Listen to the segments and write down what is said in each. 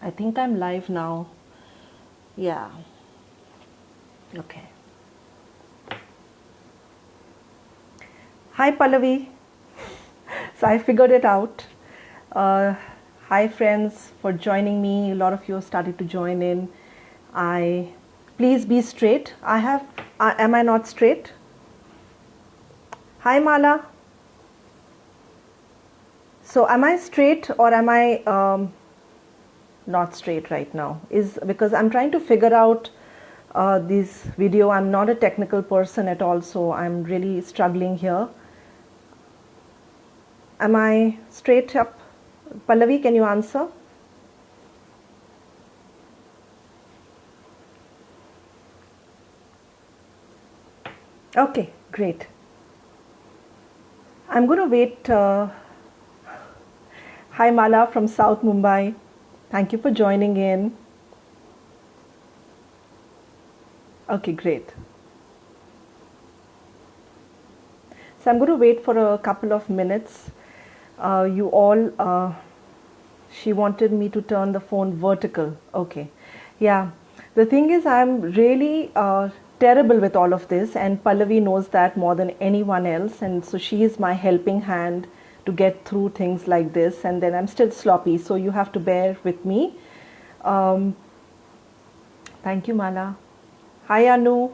I think I'm live now. Yeah. Okay. Hi, Pallavi. So I figured it out. Uh, Hi, friends, for joining me. A lot of you have started to join in. I Please be straight. Am I not straight? Hi, Mala. So am I straight or am I not straight right now? Is because I'm trying to figure out this video. I'm not a technical person at all, so I'm really struggling here. Am I straight up? Pallavi, can you answer? Okay, great. I'm going to wait. Hi, Mala from South Mumbai. Thank you for joining in. Okay, great. So I'm going to wait for a couple of minutes. She wanted me to turn the phone vertical. Okay. Yeah. The thing is, I'm really terrible with all of this, and Pallavi knows that more than anyone else. And so she is my helping hand to get through things like this. And then I'm still sloppy. So you have to bear with me. Thank you, Mala. Hi, Anu.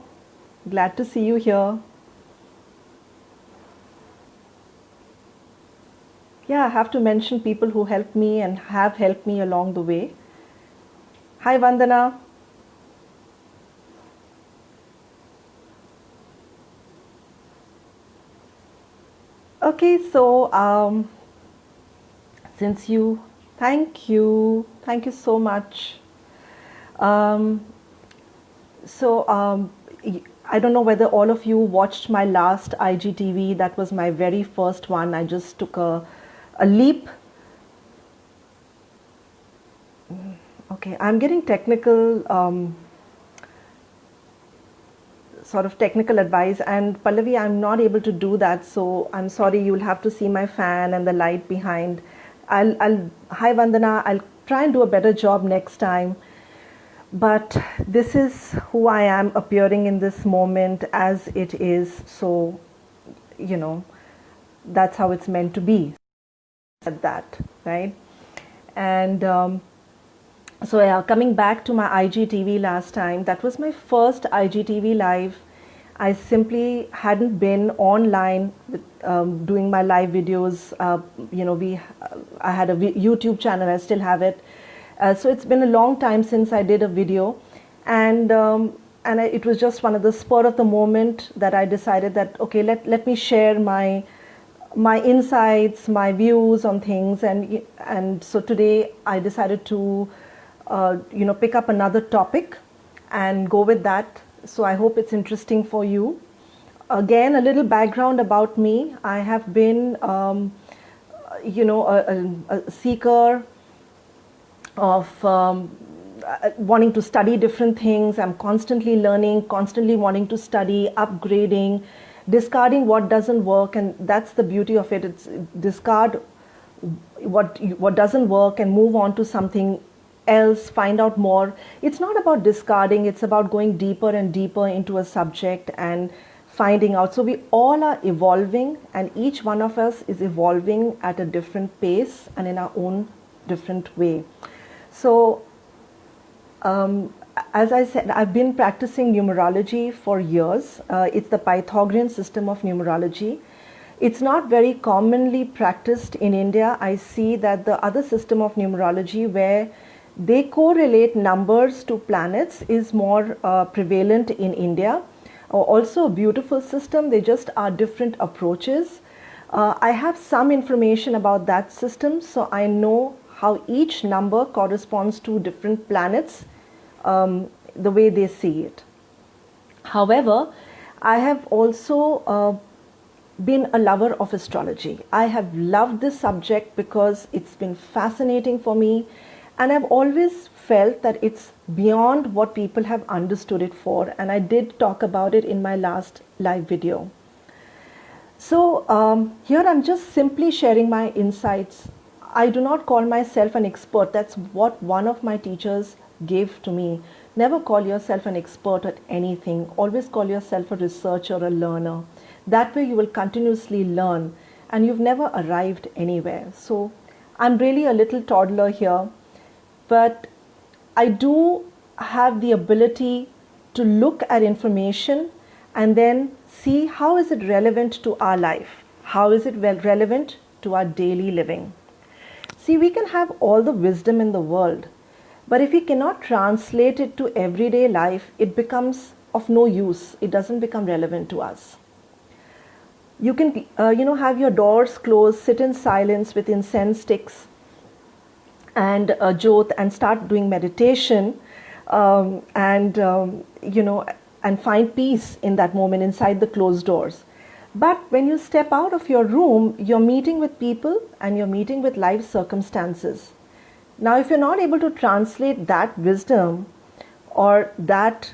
Glad to see you here. Yeah, I have to mention people who helped me and have helped me along the way. Hi, Vandana. Okay, so since you, thank you so much. Um, so I don't know whether all of you watched my last IGTV. That was my very first one. I just took a leap. Okay, I'm getting technical. Sort of technical advice, and Pallavi, I'm not able to do that, so I'm sorry. You'll have to see my fan and the light behind. Hi Vandana, I'll try and do a better job next time, but this is who I am appearing in this moment as it is, so you know that's how it's meant to be, at that, right? And so yeah, coming back to my IGTV last time, that was my first IGTV live. I simply hadn't been online with, doing my live videos. I had a YouTube channel. I still have it. So it's been a long time since I did a video, and it was just one of the spur of the moment that I decided that okay, let me share my insights, my views on things, and so today I decided to pick up another topic and go with that. So I hope it's interesting for you. Again, a little background about me. I have been, a seeker of wanting to study different things. I'm constantly learning, constantly wanting to study, upgrading, discarding what doesn't work, and that's the beauty of it. It's discard what doesn't work and move on to something else, find out more. It's not about discarding, it's about going deeper and deeper into a subject and finding out. So we all are evolving, and each one of us is evolving at a different pace and in our own different way. So as I said, I've been practicing numerology for years. It's the Pythagorean system of numerology. It's not very commonly practiced in India. I see that the other system of numerology, where they correlate numbers to planets, is more prevalent in India. Also a beautiful system. They just are different approaches. I have some information about that system, so I know how each number corresponds to different planets, the way they see it. However, I have also been a lover of astrology. I have loved this subject because it's been fascinating for me, and I've always felt that it's beyond what people have understood it for, and I did talk about it in my last live video. So here I'm just simply sharing my insights. I do not call myself an expert. That's what one of my teachers gave to me. Never call yourself an expert at anything. Always call yourself a researcher, a learner. That way you will continuously learn and you've never arrived anywhere. So I'm really a little toddler here, but I do have the ability to look at information and then see how is it relevant to our life? How is it relevant to our daily living? See, we can have all the wisdom in the world, but if we cannot translate it to everyday life, it becomes of no use. It doesn't become relevant to us. You can, have your doors closed, sit in silence with incense sticks and a jyot and start doing meditation, and find peace in that moment inside the closed doors. But when you step out of your room, you're meeting with people and you're meeting with life circumstances. Now, if you're not able to translate that wisdom or that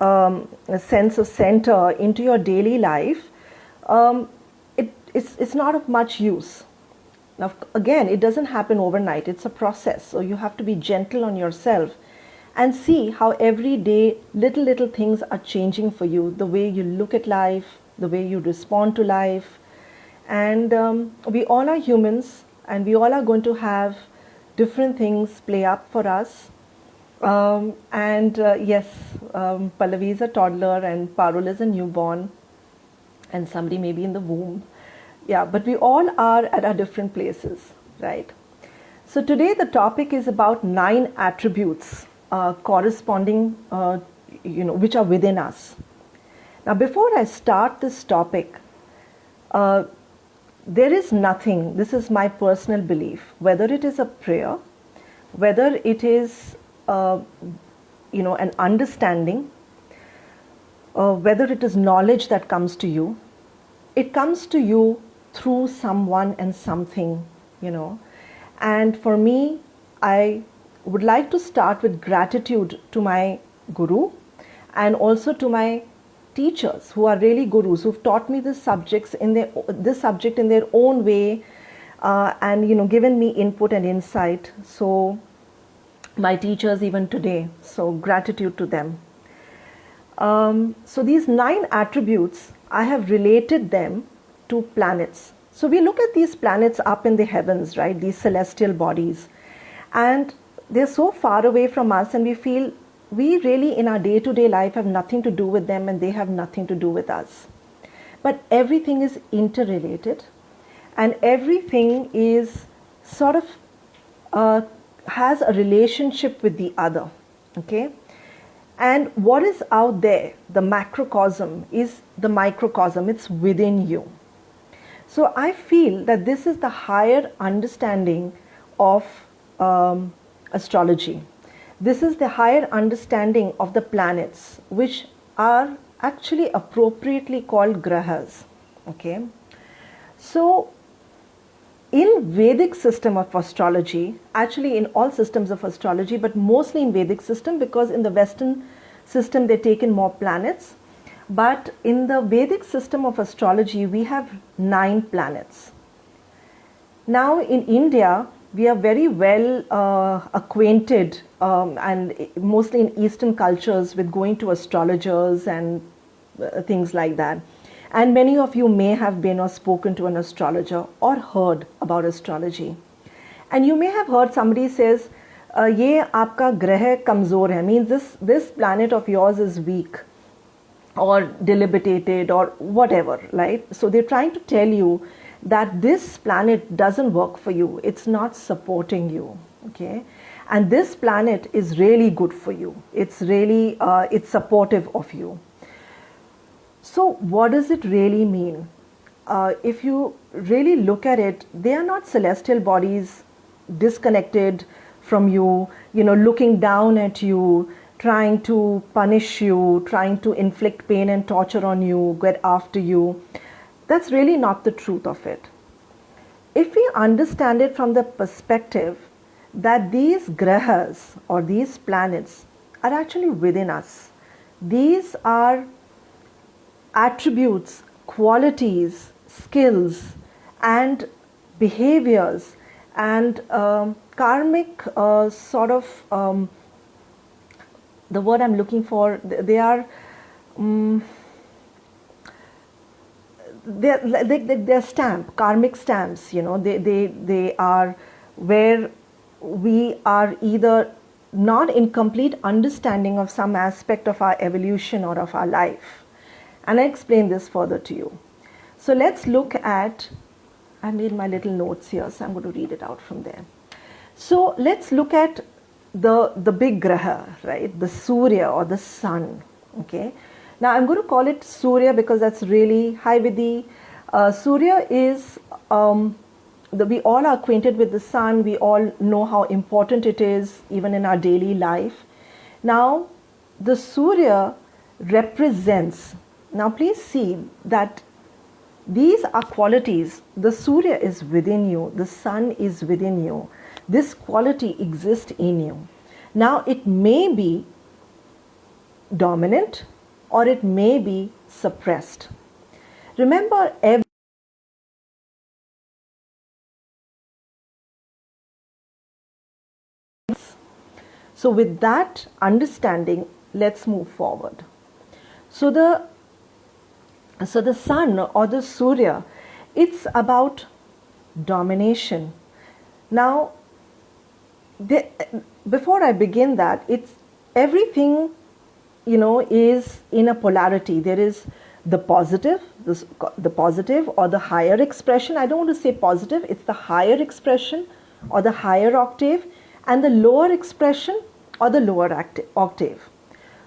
sense of center into your daily life, it's not of much use. Now, again, it doesn't happen overnight. It's a process. So you have to be gentle on yourself and see how every day little things are changing for you. The way you look at life, the way you respond to life. And we all are humans and we all are going to have different things play up for us. Yes, Pallavi is a toddler and Parul is a newborn and somebody may be in the womb. Yeah, but we all are at our different places, right? So today the topic is about 9 attributes corresponding, which are within us. Now, before I start this topic, there is nothing, this is my personal belief, whether it is a prayer, whether it is, an understanding, whether it is knowledge that comes to you, it comes to you through someone and something, And for me, I would like to start with gratitude to my guru and also to my teachers who are really gurus who've taught me this subject in their own way, and given me input and insight. So my teachers even today, so gratitude to them. So these 9 attributes, I have related them to planets. So we look at these planets up in the heavens, right? These celestial bodies, and they're so far away from us, and we feel we really in our day-to-day life have nothing to do with them and they have nothing to do with us. But everything is interrelated and everything is sort of has a relationship with the other, okay? And what is out there, the macrocosm, is the microcosm, it's within you. So I feel that this is the higher understanding of astrology. This is the higher understanding of the planets, which are actually appropriately called grahas. Okay, so in Vedic system of astrology, actually in all systems of astrology, but mostly in Vedic system, because in the Western system they take in more planets. But in the Vedic system of astrology, we have 9 planets. Now in India, we are very well acquainted, and mostly in Eastern cultures, with going to astrologers and things like that. And many of you may have been or spoken to an astrologer or heard about astrology. And you may have heard somebody says, "Ye aapka grah kamzor hai," means this planet of yours is weak or debilitated or whatever, right? So they're trying to tell you that this planet doesn't work for you. It's not supporting you, okay? And this planet is really good for you. It's really, it's supportive of you. So what does it really mean? If you really look at it, they are not celestial bodies disconnected from you, looking down at you, trying to punish you, trying to inflict pain and torture on you, get after you. That's really not the truth of it. If we understand it from the perspective that these grahas or these planets are actually within us, these are attributes, qualities, skills and behaviors And karmic the word I'm looking for, they are they're karmic stamps, they are where we are either not in complete understanding of some aspect of our evolution or of our life. And I explain this further to you. So let's look at, I made my little notes here, so I'm going to read it out from there. So let's look at the big graha, right? The Surya or the sun. Okay. Now I'm going to call it Surya because that's really high Vidhi. Surya is, we all are acquainted with the sun. We all know how important it is even in our daily life. Now the Surya represents, now please see that these are qualities. The Surya is within you. The sun is within you. This quality exists in you. Now it may be dominant or it may be suppressed. Remember, so with that understanding, let's move forward. So the sun or the Surya, it's about domination. Now, before I begin that, it's everything, is in a polarity. There is the positive or the higher expression. I don't want to say positive, it's the higher expression or the higher octave, and the lower expression or the lower octave.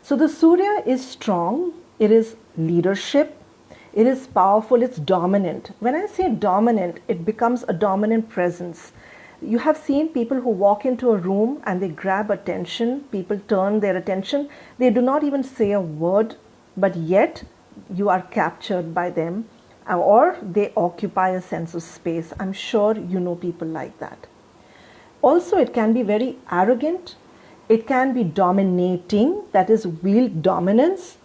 So the Surya is strong, it is leadership, it is powerful, it's dominant. When I say dominant, it becomes a dominant presence. You have seen people who walk into a room and they grab attention, people turn their attention, they do not even say a word, but yet you are captured by them, or they occupy a sense of space. I'm sure you know people like that. Also, it can be very arrogant, it can be dominating, that is wield dominance,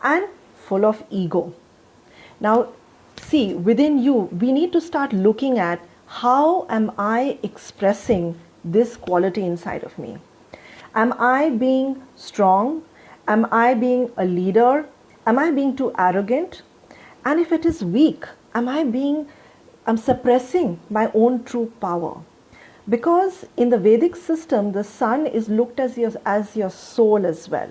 and full of ego. Now, see, within you, we need to start looking at how am I expressing this quality inside of me? Am I being strong? Am I being a leader? Am I being too arrogant? And if it is weak, I'm suppressing my own true power. Because in the Vedic system, the sun is looked as your soul as well.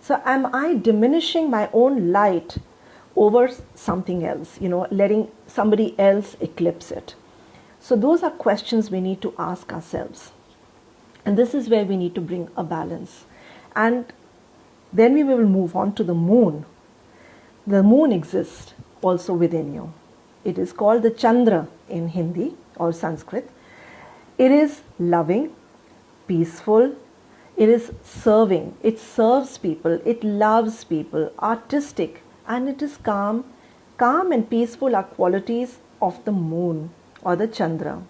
So am I diminishing my own light over something else, letting somebody else eclipse it? So those are questions we need to ask ourselves. And this is where we need to bring a balance. And then we will move on to the moon. The moon exists also within you. It is called the Chandra in Hindi or Sanskrit. It is loving, peaceful, it is serving, it serves people, it loves people, artistic, and it is calm. Calm and peaceful are qualities of the moon or the Chandra.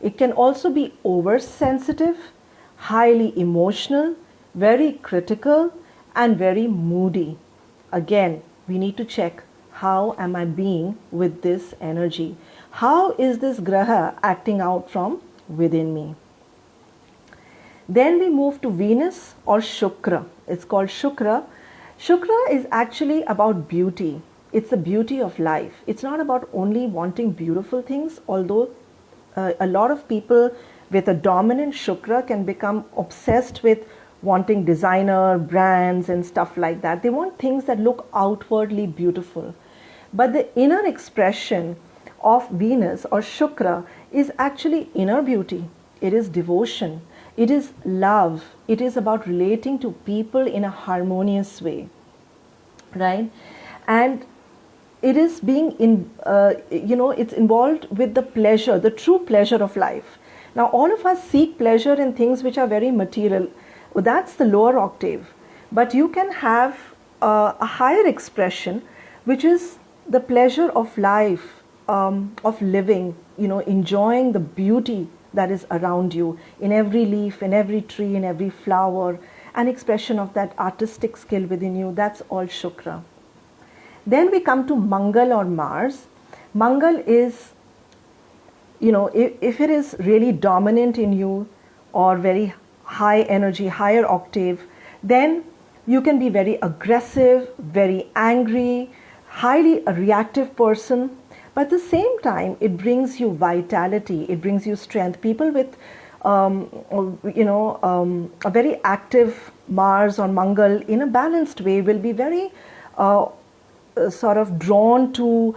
It can also be oversensitive, highly emotional, very critical, and very moody. Again, we need to check, how am I being with this energy? How is this graha acting out from within me? Then we move to Venus or Shukra. It's called Shukra. Shukra is actually about beauty. It's the beauty of life. It's not about only wanting beautiful things, although a lot of people with a dominant Shukra can become obsessed with wanting designer brands and stuff like that. They want things that look outwardly beautiful. But the inner expression of Venus or Shukra is actually inner beauty. It is devotion. It is love. It is about relating to people in a harmonious way, right? And it is being it's involved with the pleasure, the true pleasure of life. Now, all of us seek pleasure in things which are very material. Well, that's the lower octave. But you can have a higher expression, which is the pleasure of life, of living, enjoying the beauty that is around you, in every leaf, in every tree, in every flower, an expression of that artistic skill within you. That's all Shukra. Then we come to Mangal or Mars. Mangal is if it is really dominant in you or very high energy, higher octave, then you can be very aggressive, very angry, highly a reactive person. But at the same time, it brings you vitality, it brings you strength. People with a very active Mars or Mangal in a balanced way will be very sort of drawn to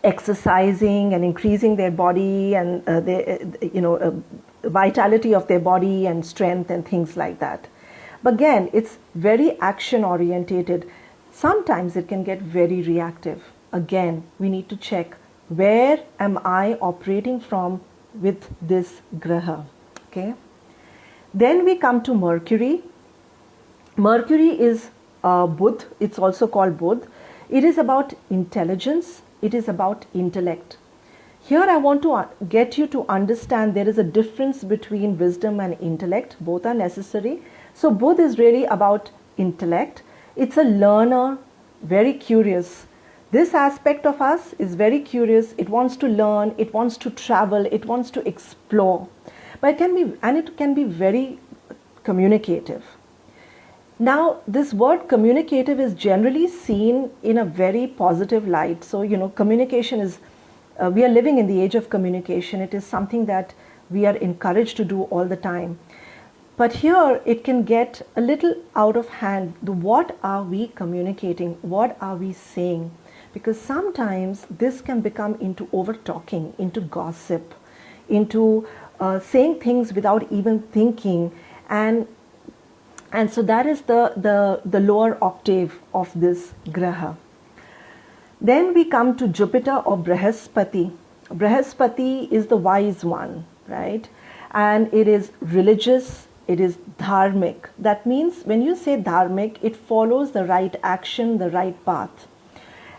exercising and increasing their body and vitality of their body and strength and things like that. But again, it's very action orientated. Sometimes it can get very reactive. Again, we need to check, where am I operating from with this graha? Okay. Then we come to Mercury. Mercury is Budh. It's also called Budh. It is about intelligence. It is about intellect. Here I want to get you to understand there is a difference between wisdom and intellect. Both are necessary. So Budh is really about intellect. It's a learner, very curious. This aspect of us is very curious. It wants to learn, it wants to travel, it wants to explore. But it can be very communicative. Now, this word communicative is generally seen in a very positive light. So, communication is, we are living in the age of communication. It is something that we are encouraged to do all the time. But here it can get a little out of hand. What are we communicating? What are we saying? Because sometimes this can become into over talking, into gossip, into saying things without even thinking, and so that is the lower octave of this graha. Then we come to Jupiter or Brihaspati. Brihaspati is the wise one, right? And it is religious, it is dharmic. That means when you say dharmic, it follows the right action, the right path.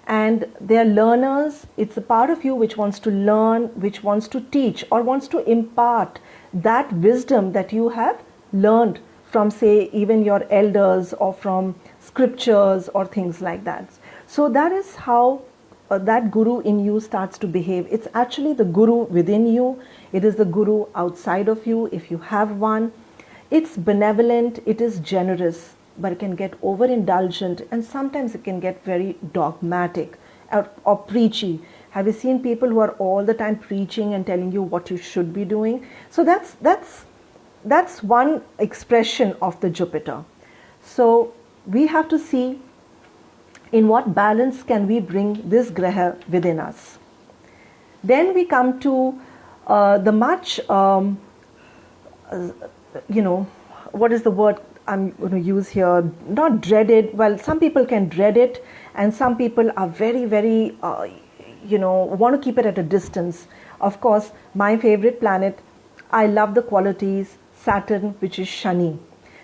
And they are learners. It's a part of you which wants to learn, which wants to teach, or wants to impart that wisdom that you have learned from, say, even your elders or from scriptures or things like that. So that is how that guru in you starts to behave. It's actually the guru within you. It is the guru outside of you if you have one. It's benevolent, it is generous, but it can get overindulgent, and sometimes it can get very dogmatic or preachy. Have you seen people who are all the time preaching and telling you what you should be doing? So that's one expression of the Jupiter. So we have to see in what balance can we bring this graha within us. Then we come to the much, what is the word I'm going to use here? Not dreaded. Well, some people can dread it, and some people are very, very, want to keep it at a distance. Of course, my favorite planet, I love the qualities, Saturn, which is Shani.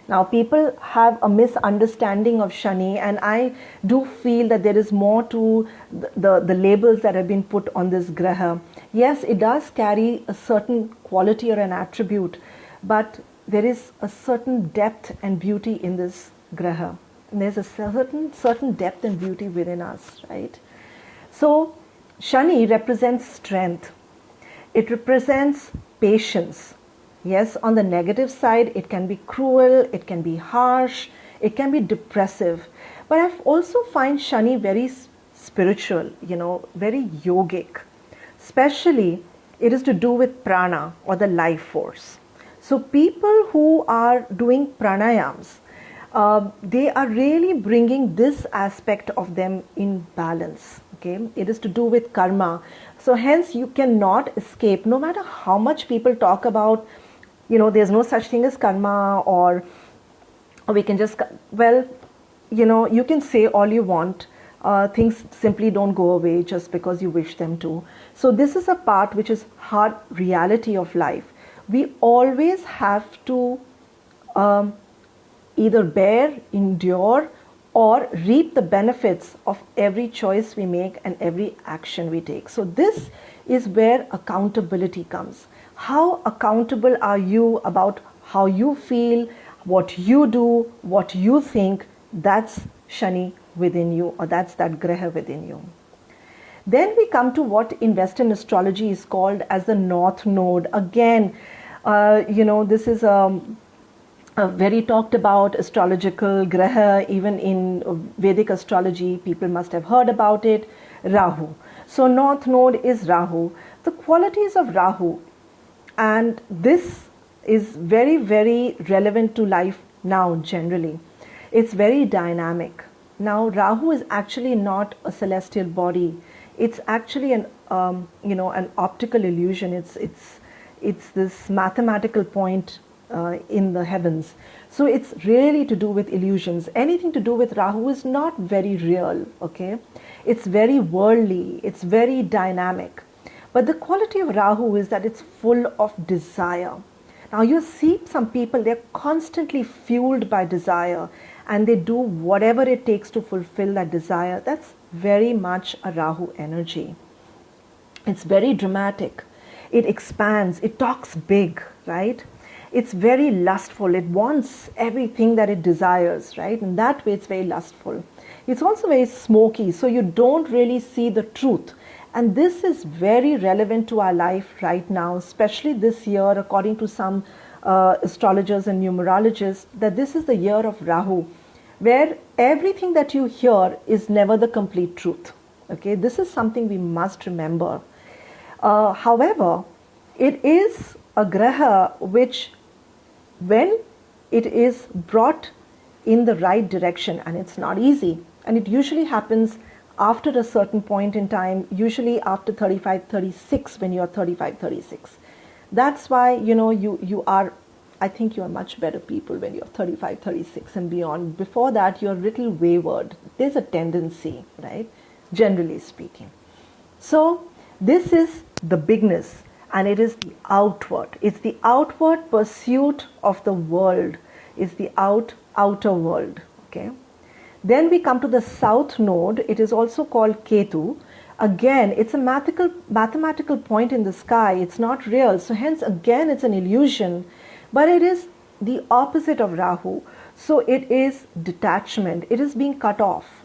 Now, people have a misunderstanding of Shani, and I do feel that there is more to the labels that have been put on this graha. Yes, it does carry a certain quality or an attribute, but there is a certain depth and beauty in this graha. And there's a certain depth and beauty within us, right? So, Shani represents strength. It represents patience. Yes, on the negative side, it can be cruel, it can be harsh, it can be depressive. But I also find Shani very spiritual, very yogic. Especially, it is to do with prana or the life force. So people who are doing pranayams, they are really bringing this aspect of them in balance. Okay, it is to do with karma. So hence you cannot escape, no matter how much people talk about, there's no such thing as karma, or we can just, you can say all you want. Things simply don't go away just because you wish them to. So this is a part which is hard reality of life. We always have to either bear, endure, or reap the benefits of every choice we make and every action we take. So this is where accountability comes. How accountable are you about how you feel, what you do, what you think? That's Shani within you, or that's that graha within you. Then we come to what in Western astrology is called as the North Node. Again, this is a very talked about astrological graha. Even in Vedic astrology, people must have heard about it, Rahu. So North Node is Rahu. The qualities of Rahu, and this is very, very relevant to life now generally. It's very dynamic. Now, Rahu is actually not a celestial body. It's actually an optical illusion. It's this mathematical point in the heavens. So it's really to do with illusions. Anything to do with Rahu is not very real, okay? It's very worldly, it's very dynamic. But the quality of Rahu is that it's full of desire. Now you see some people, they're constantly fueled by desire and they do whatever it takes to fulfill that desire. That's very much a Rahu energy. It's very dramatic. It expands, it talks big, right? It's very lustful. It wants everything that it desires, right? In that way, it's very lustful. It's also very smoky, so you don't really see the truth. And this is very relevant to our life right now, especially this year, according to some astrologers and numerologists, that this is the year of Rahu, where everything that you hear is never the complete truth. Okay, this is something we must remember. However, it is a graha which, when it is brought in the right direction, and it's not easy, and it usually happens after a certain point in time, usually after 35, 36, when you're 35, 36. That's why, you are, I think you are much better people when you're 35, 36 and beyond. Before that, you're a little wayward. There's a tendency, right? Generally speaking. So this is the bigness. And it is the outward. It's the outward pursuit of the world. It's the outer world. Okay. Then we come to the South Node. It is also called Ketu. Again, it's a mathematical point in the sky. It's not real. So hence, again, it's an illusion. But it is the opposite of Rahu. So it is detachment. It is being cut off.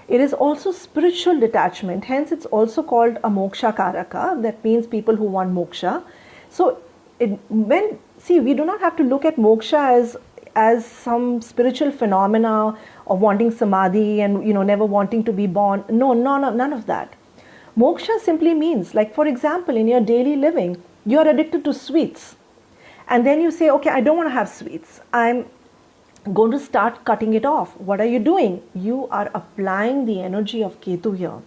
It is also spiritual detachment, hence it's also called a moksha karaka. That means people who want moksha. So we do not have to look at moksha as some spiritual phenomena of wanting samadhi and never wanting to be born. No, none of that. Moksha simply means, like for example, in your daily living, you are addicted to sweets. And then you say, okay, I don't want to have sweets. I'm going to start cutting it off. What are you doing? You are applying the energy of Ketu here.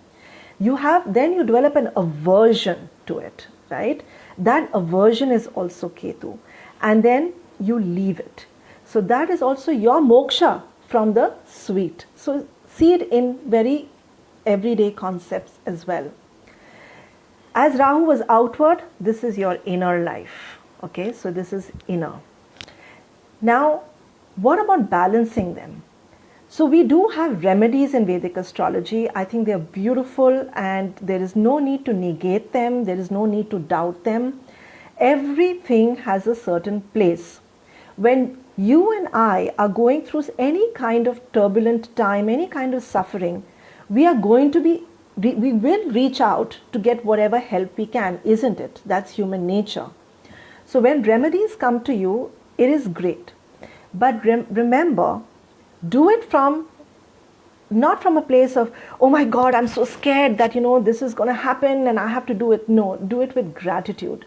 Then you develop an aversion to it, right? That aversion is also Ketu. And then you leave it. So that is also your moksha from the sweet. So see it in very everyday concepts as well. As Rahu was outward, this is your inner life. Okay, so this is inner. Now, what about balancing them? So we do have remedies in Vedic astrology. I think they're beautiful and there is no need to negate them. There is no need to doubt them. Everything has a certain place. When you and I are going through any kind of turbulent time, any kind of suffering, we will reach out to get whatever help we can, isn't it? That's human nature. So when remedies come to you, it is great. But remember, do it not from a place of, oh my God, I'm so scared that, this is going to happen and I have to do it. No, do it with gratitude.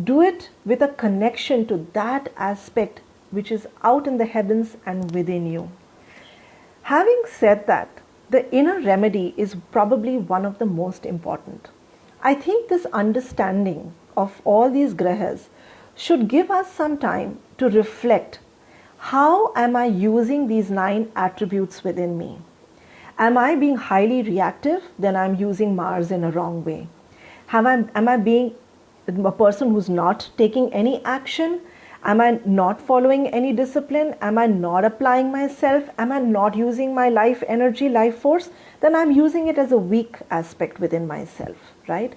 Do it with a connection to that aspect which is out in the heavens and within you. Having said that, the inner remedy is probably one of the most important. I think this understanding of all these grahas should give us some time to reflect. How am I using these 9 attributes within me? Am I being highly reactive? Then I'm using Mars in a wrong way. Am I being a person who's not taking any action? Am I not following any discipline? Am I not applying myself? Am I not using my life energy, life force? Then I'm using it as a weak aspect within myself, right?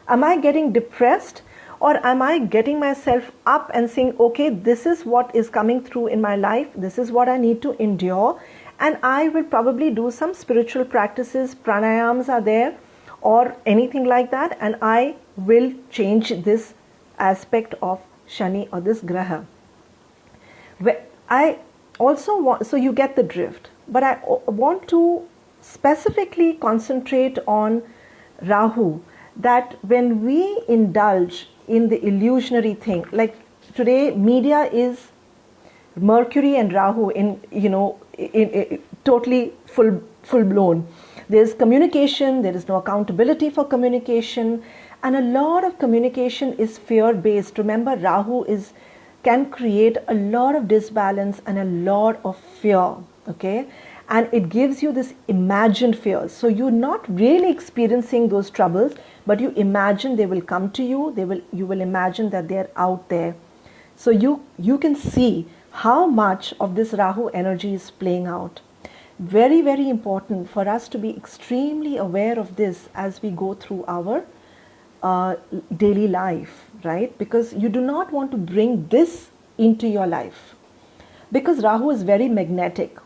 Am I getting depressed? Or am I getting myself up and saying, okay, this is what is coming through in my life. This is what I need to endure. And I will probably do some spiritual practices. Pranayams are there. or anything like that, and I will change this aspect of Shani or this Graha. I also want, so you get the drift, but I want to specifically concentrate on Rahu, that when we indulge in the illusionary thing, like today media is Mercury and Rahu in, totally full blown. There's communication, there is no accountability for communication, and a lot of communication is fear based. Remember, Rahu can create a lot of disbalance and a lot of fear, okay? And it gives you this imagined fears. So you're not really experiencing those troubles, but you imagine they will come to you. You will imagine that they're out there. So you can see how much of this Rahu energy is playing out. Very, very important for us to be extremely aware of this as we go through our daily life, right? Because you do not want to bring this into your life, because Rahu is very magnetic.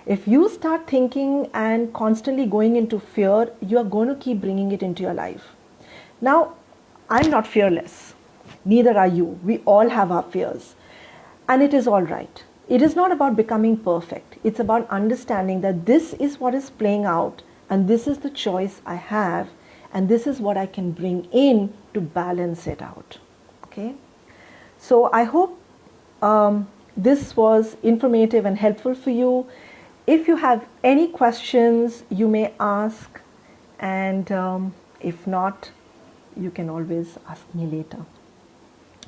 If you start thinking and constantly going into fear, you are going to keep bringing it into your life. Now, I'm not fearless, neither are you. We all have our fears, and it is all right. It is not about becoming perfect. It's about understanding that this is what is playing out, and this is the choice I have, and this is what I can bring in to balance it out. Okay? So I hope this was informative and helpful for you. If you have any questions, you may ask, and if not, you can always ask me later.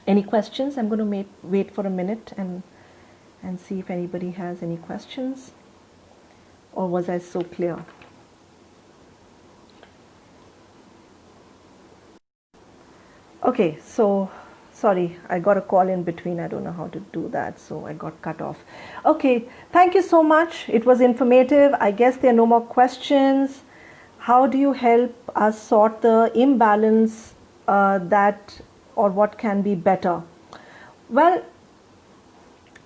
Any questions? I'm going to wait for a minute and see if anybody has any questions. Or was I so clear? Okay, so sorry, I got a call in between. I don't know how to do that, so I got cut off. Okay, thank you so much. It was informative. I guess there are no more questions. How do you help us sort the imbalance or what can be better? Well,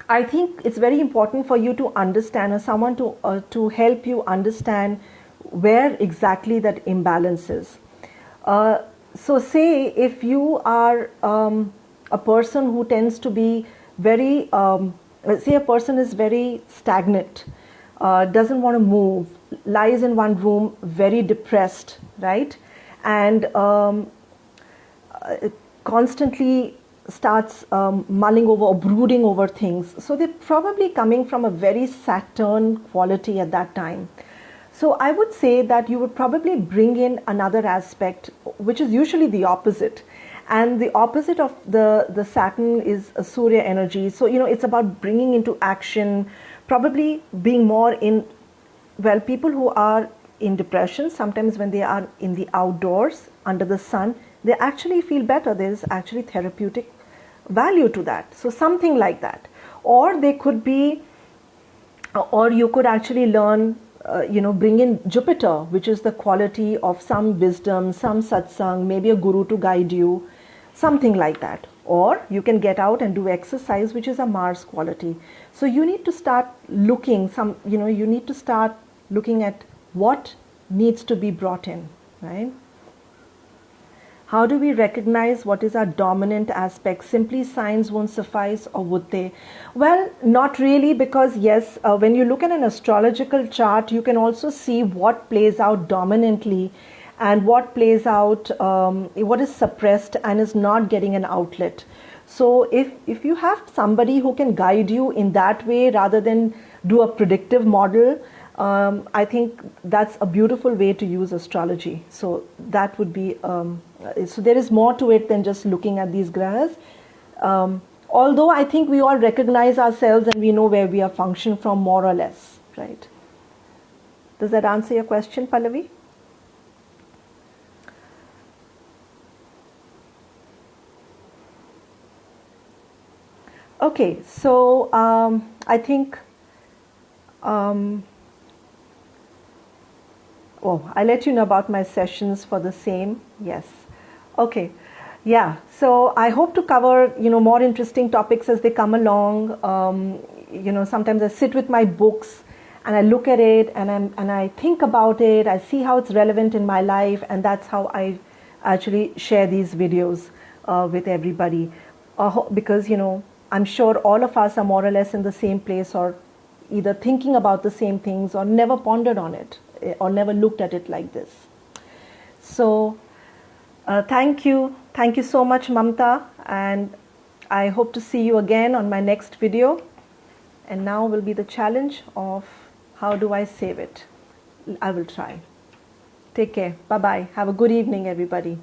I think it's very important for you to understand, or someone to help you understand where exactly that imbalance is. So say if you are a person who tends to be very, say a person is very stagnant, doesn't want to move, lies in one room, very depressed, right? And constantly starts mulling over or brooding over things. So they're probably coming from a very Saturn quality at that time. So I would say that you would probably bring in another aspect, which is usually the opposite. And the opposite of the Saturn is a Surya energy. So, it's about bringing into action, probably being more in, well, people who are in depression, sometimes when they are in the outdoors, under the sun, they actually feel better. There is actually therapeutic value to that. So something like that. Or they could be, or you could actually learn, bring in Jupiter, which is the quality of some wisdom, some satsang, maybe a guru to guide you, something like that. Or you can get out and do exercise, which is a Mars quality. So you need to start looking, you need to start looking at what needs to be brought in, right? How do we recognize what is our dominant aspect? Simply signs won't suffice, or would they? Well, not really, because yes, when you look at an astrological chart, you can also see what plays out dominantly and what plays out, what is suppressed and is not getting an outlet. So if you have somebody who can guide you in that way rather than do a predictive model, I think that's a beautiful way to use astrology. So that would be, so there is more to it than just looking at these grahas. Although I think we all recognize ourselves and we know where we are function from, more or less, right? Does that answer your question, Pallavi? Okay, so I think, oh, I'll let you know about my sessions for the same. Yes. Okay. Yeah. So I hope to cover, more interesting topics as they come along. Sometimes I sit with my books and I look at it and I think about it. I see how it's relevant in my life, and that's how I actually share these videos with everybody. Because I'm sure all of us are more or less in the same place, or either thinking about the same things, or never pondered on it, or never looked at it like this. So thank you so much, Mamta, and I hope to see you again on my next video. And now will be the challenge of how do I save it. I will try. Take care. Bye bye. Have a good evening, everybody.